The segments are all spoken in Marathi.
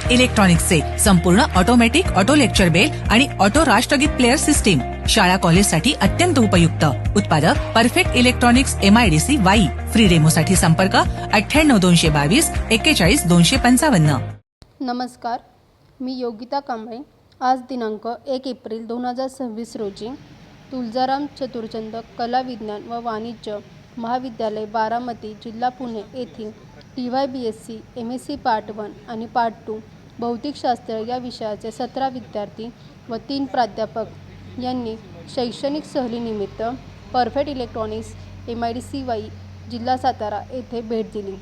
परफेक्ट इलेक्ट्रॉनिक्सचे संपूर्ण ऑटोमॅटिक ऑटो लेक्चर बेल आणि ऑटो राष्ट्रगीत प्लेअर सिस्टीम शाळा कॉलेजसाठी अत्यंत उपयुक्त. उत्पादक perfect electronics MIDC Wai. Free डेमोसाठी संपर्क 98 222 41 255. नमस्कार, मी योगिता कांबळे. आज दिनांक 1 एप्रिल 2026 रोजी तुळजाराम चतुर्चंद कला विज्ञान व वाणिज्य महाविद्यालय बारामती जिल्हा पुणे येथील TYBSc MSc पार्ट 1 आणि पार्ट 2 भौतिकशास्त्र या विषयाचे 17 विद्यार्थी व 3 प्राध्यापक यांनी शैक्षणिक सहलीनिमित्त परफेक्ट इलेक्ट्रॉनिक्स MIDC वाई जिल्हा सातारा येथे भेट दिली.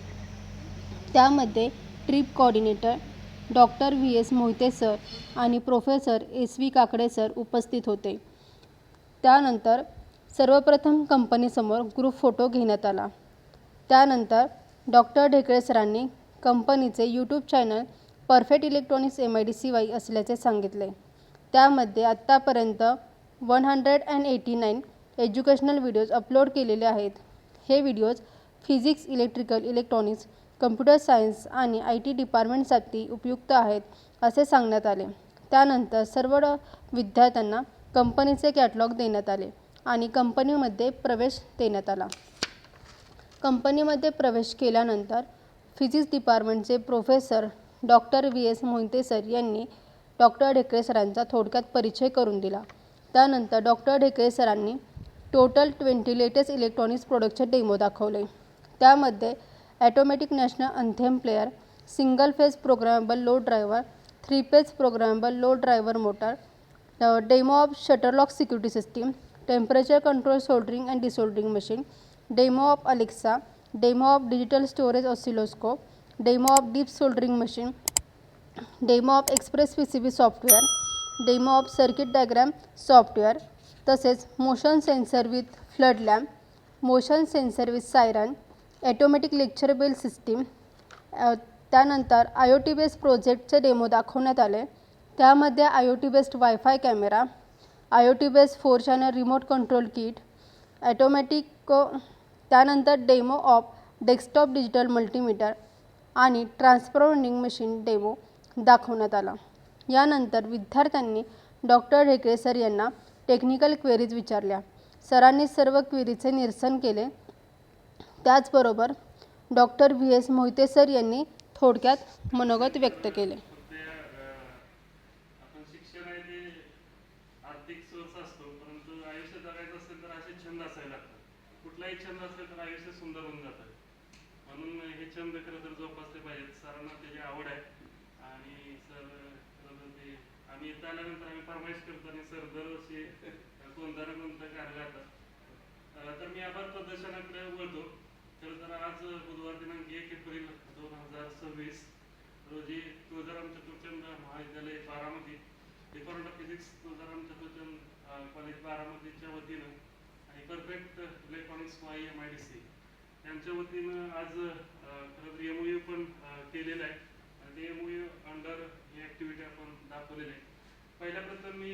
त्यामध्ये trip coordinator doctor VS Mohite sir आणि प्रोफेसर SV काकडे सर उपस्थित होते. त्यानंतर सर्वप्रथम कंपनीसमोर ग्रुप फोटो घेण्यात आला. त्यानंतर डॉक्टर ढेकळे सरांनी कंपनीचे YouTube channel perfect electronics MIDC Wai असल्याचे सांगितले. त्यामध्ये आत्तापर्यंत 189 एज्युकेशनल व्हिडिओज अपलोड केलेले आहेत. हे videos physics, electrical, electronics, computer science आणि IT डिपार्टमेंटसाठी उपयुक्त आहेत असे सांगण्यात आले. त्यानंतर सर्व विद्यार्थ्यांना कंपनीचे कॅटलॉग देण्यात आले आणि कंपनीमध्ये प्रवेश देण्यात आला. कंपनीमध्ये प्रवेश केल्यानंतर फिजिक्स डिपार्टमेंटचे professor doctor VS Mohite sir यांनी डॉक्टर ढेकळे सरांचा थोडक्यात परिचय करून दिला. त्यानंतर डॉक्टर ढेकळे सरांनी टोटल 20 लेटेस्ट इलेक्ट्रॉनिक्स प्रोडक्टचे डेमो दाखवले. त्यामध्ये automatic national anthem player, single phase programmable load driver, 3 phase programmable load driver motor, demo of shutter lock security system, temperature control soldering and desoldering machine, demo of Alexa, demo of digital storage oscilloscope, demo of dip soldering machine, demo of express PCB software, demo of circuit diagram software, तसेच motion sensor with flood lamp, motion sensor with siren, automatic lecture bell system. त्यानंतर IoT बेस्ड प्रोजेक्टचे डेमो दाखवण्यात आले. त्यामध्ये IoT based wifi camera, IoT based 4 channel remote control kit, automatic. त्यानंतर demo of desktop digital multimeter आणि ट्रान्सफर वेंडिंग मशीन डेमो दाखवण्यात आला. यानंतर विद्यार्थ्यांनी डॉक्टर ढेकळे सर यांना टेक्निकल क्वेरीज विचारल्या. सरांनी सर्व क्वेरीचे निरसन केले. त्याचबरोबर डॉक्टर VS मोहिते सर यांनी थोडक्यात मनोगत व्यक्त केले. आपण शिक्षण आहे ते आर्थिक सोर्स असतो, परंतु आयुष्य जगायचं असेल तर असे छंद असायला लागतात. कुठलाही छंद असेल तर आयुष्य सुंदर होऊन जातं. म्हणून हे छंद खरं तर जोपासले पाहिजेत. सरांना त्याची आवड आहे आणि सर खरं तर ते आम्ही इथं आल्यानंतर आम्ही फरमाईश करतो आणि सर दरवर्षी कोणता ना कोणतं कार्य करतात. तर मी आभार प्रदर्शनाकडे वळतो. खरं तर आज बुधवार दिनांक 1 एप्रिल 2026 रोजी तुळजाराम चतुर्चंद महाविद्यालय Baramati, department of physics Tuljaram Chaturchand college बारामतीच्या वतीनं आणि परफेक्ट इलेक्ट्रॉनिक्स वाई MIDC यांच्या वतीनं आज खरं तर MOU पण केलेलं आहे आणि ते MOU अंडर ही ॲक्टिव्हिटी आपण दाखवलेली आहे. पहिल्या प्रथम मी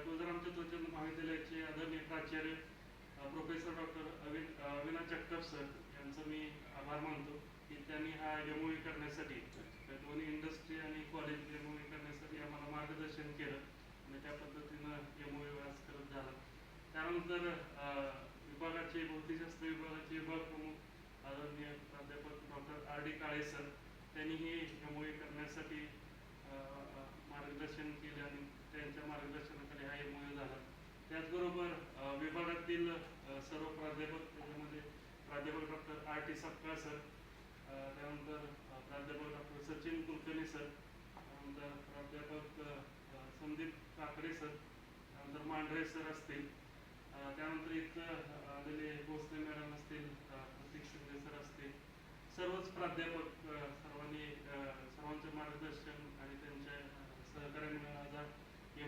तुळजाराम चतुर्चंद महाविद्यालयाचे आदरणीय प्राचार्य professor doctor Avinash Jagtap sir यांचं मी आभार मानतो की त्यांनी हा MOU करण्यासाठी, दोन्ही इंडस्ट्री आणि कॉलेज MOU करण्यासाठी आम्हाला मार्गदर्शन केलं आणि त्या पद्धतीनं MOU आज करत झाला. त्यानंतर विभागाचे भौतिकशास्त्र विभागाचे विभाग प्रमुख आदरणीय प्राध्यापक डॉक्टर RD काळे सर त्यांनी हे MOU करण्यासाठी मार्गदर्शन केले आणि त्यांच्या मार्गदर्शनाखाली हा MOU झाला. त्याचबरोबर विभागातील सर्व प्राध्यापक, त्याच्यामध्ये प्राध्यापक डॉक्टर RT सपकाळ सर, त्यानंतर प्राध्यापक डॉक्टर सचिन कुलकर्णी सर, त्यानंतर प्राध्यापक संदीप काकडे सर, त्यानंतर मांढरे सर असतील, त्यानंतर इथं आलेले भोसले मॅडम असतील, प्रतीक शिंदे सर असतील, सर्वच प्राध्यापक सर्वांचे मार्गदर्शन आणि त्यांच्या सहकार्यामुळे आज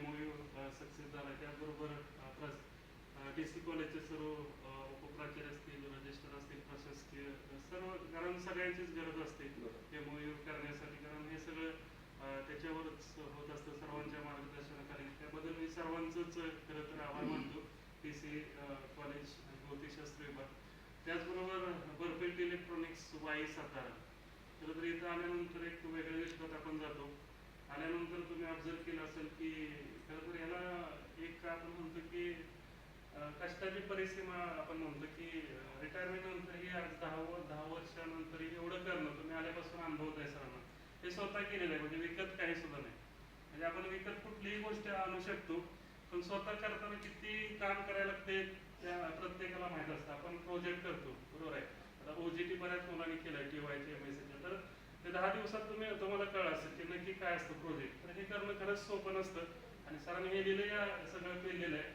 MOU सक्सेस झाला. त्याचबरोबर DC कॉलेजचे सर्व उपप्राचार्य असतील, रजिस्टर असतील, प्रशासकीय सर्व, कारण सगळ्यांचीच गरज असते MOU करण्यासाठी, कारण हे सगळं त्याच्यावरच होत असतं सर्वांच्या मार्गदर्शनाखाली. त्याबद्दल मी सर्वांचंच खरं तर आभार मानतो. PC कॉलेज आणि भौतिकशास्त्र विभाग, त्याचबरोबर परफेक्ट इलेक्ट्रॉनिक्स वाई सातारा. खरं तर इथं आल्यानंतर एक वेगळ्या विश्वात आपण जातो. आल्यानंतर तुम्ही ऑब्झर्व केलं असेल की खरं तर याला एक आपण म्हणतो की कष्टाची परिसीमा आपण म्हणतो की रिटायरमेंट नंतरही आज 10 वर्षानंतर एवढं करणं तुम्ही आल्यापासून अनुभवत आहे सरांना, हे स्वतः केलेलं आहे. म्हणजे विकत काही सुद्धा नाही. म्हणजे आपण विकत कुठलीही गोष्ट आणू शकतो, पण स्वतः करताना किती काम करायला लागते त्या प्रत्येकाला माहित असतं. आपण प्रोजेक्ट करतो, बरोबर आहे. आता OJT बऱ्याच मुलांनी केलाय, TYचे MSCचे. तर ते 10 दिवसात तुम्हाला कळलं असेल की नक्की काय असतं प्रोजेक्ट. तर हे करणं खरंच सोपं नसतं आणि सरांनी हे दिलं सगळं केलेलं आहे.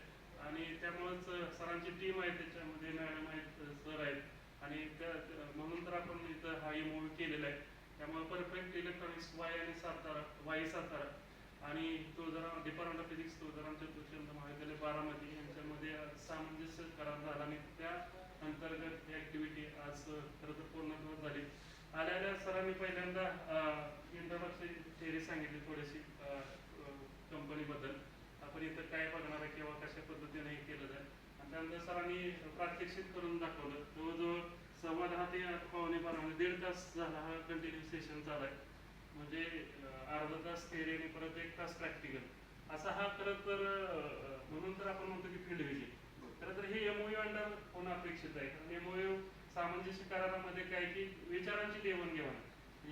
आणि त्यामुळेच सरांची टीम आहे, त्याच्यामध्ये मॅडम आहेत, सर आहेत आणि म्हणून तर आपण इथं हा MOU केलेला आहे. त्यामुळे परफेक्ट इलेक्ट्रॉनिक्स वाई सातारा आणि department of physics Tuljaram Chaturchand महाविद्यालय बारामती यांच्यामध्ये सामंजस्य करार झाला आणि त्या अंतर्गत ऍक्टिव्हिटी आज खरं तर पूर्णत्वास झाली. आल्या सरांनी पहिल्यांदा इंट्रोडक्शन थेअरी सांगितली थोडीशी कंपनीबद्दल, आपण इथं काय बघणार आहे किंवा कशा पद्धतीने हे केलं जाईल. आणि त्यानंतर सरांनी प्रात्यक्षिक करून दाखवलं. जवळजवळ 10:15 ते 11:15 1.5 तास झाला हा कंटिन्यू सेशन चालाय. म्हणजे अर्धा तास थेअरी आणि परत 1 तास प्रॅक्टिकल असा हा खरं तर म्हणून तर आपण म्हणतो की फील्ड व्हिजिट. खरं तर हे MOU अंडर होणं अपेक्षित आहे. कारण MOU सामंजस्य करारामध्ये काय की विचारांची देवाणघेवाण,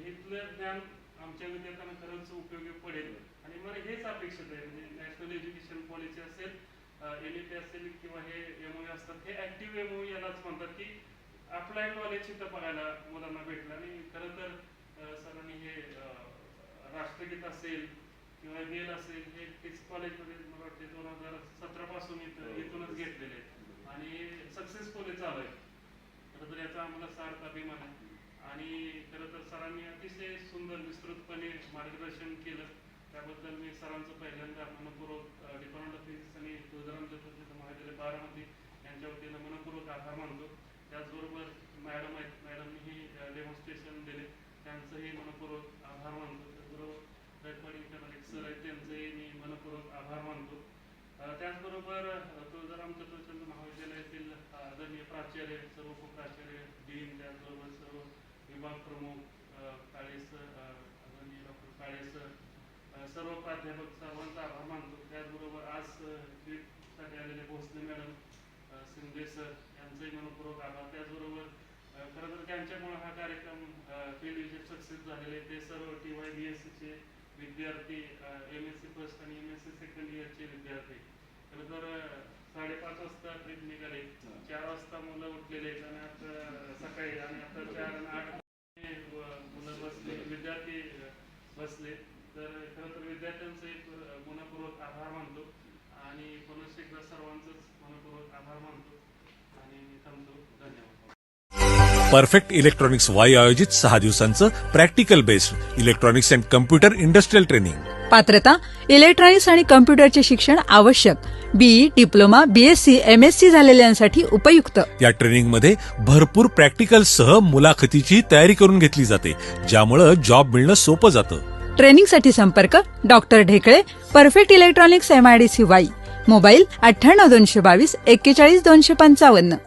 इथलं ज्ञान आमच्या विद्यार्थ्यांना खरंच उपयोगी पडेल आणि मला हेच अपेक्षित आहे. म्हणजे नॅशनल एज्युकेशन पॉलिसी असेल, NEP असेल किंवा हे MOU असतात, हे ऍक्टिव्ह MOU यालाच म्हणतात की अप्लाइड नॉलेज इथं बघायला मुलांना भेटलं. आणि खरं तर सरांनी हे राष्ट्रगीत असेल किंवा वेल असेल हे फिक्स कॉलेजमध्ये मला वाटते 2017 पासून इथूनच घेतलेले आणि सक्सेसफुली चालू आहे. खरं तर याचा आम्हाला सार्थ अभिमान आहे. आणि खरं तर सरांनी अतिशय सुंदर विस्तृतपणे मार्गदर्शन केलं, त्याबद्दल मी सरांचं पहिल्यांदा मनपूर्वक डिपार्टमेंट ऑफ फिजिक्स आणि तुळजाराम चतुर्चंद महाविद्यालय बारामती यांच्या वतीनं मनपूर्वक आभार मानतो. त्याचबरोबर मॅडम आहेत, मॅडमनीही डेमॉन्स्ट्रेशन दिले, त्यांचंही मनपूर्वक आभार मानतो. त्याचबरोबर सर आहेत, त्यांचंही मी मनपूर्वक आभार मानतो. त्याचबरोबर तुळजाराम चतुर्चंद महाविद्यालयातील आदरणीय प्राचार्य, सर्व उपप्राचार्य, डीन, त्याचबरोबर सर्व विभाग प्रमुख काळे सर, आदरणीय डॉक्टर काळे सर, सर्व प्राध्यापक सर्वांचा आभार मानतो. त्याचबरोबर आज ट्रीपसाठी आलेले भोसले मॅडम, शिंदे सर यांचंही मनपूर्वक आभार. त्याचबरोबर खरं तर ज्यांच्यामुळे हा कार्यक्रम फील्ड व्हिजिट सक्सेस झालेले ते सर्व TY BSCचे विद्यार्थी, MSc फर्स्ट आणि MSc सेकंड इयरचे विद्यार्थी. खरं तर 5:30 वाजता ट्रिप निघाले, 4 वाजता मुलं उठलेले आणि आता सकाळी आणि आता 4 आणि 8 मुलं बसले, विद्यार्थी बसले. तर खरं तर विद्यार्थ्यांचं एक मनपूर्वक आभार मानतो आणि पुनश्च एकदा सर्वांचंच मनपूर्वक आभार मानतो आणि मी थांबतो. धन्यवाद. परफेक्ट इलेक्ट्रॉनिक्स वाई आयोजित 6 दिवसांचं practical based electronics and computer industrial training. पात्रता इलेक्ट्रॉनिक्स आणि कम्प्युटरचे शिक्षण आवश्यक. BE, डिप्लोमा, BSc, MSc झालेल्यांसाठी उपयुक्त. या ट्रेनिंगमध्ये भरपूर प्रॅक्टिकलसह मुलाखतीची तयारी करून घेतली जाते, ज्यामुळे जॉब मिळणं सोपं जातं. ट्रेनिंगसाठी संपर्क doctor Dhekale, perfect electronics MIDC Wai. Mobile 98 222 41 255.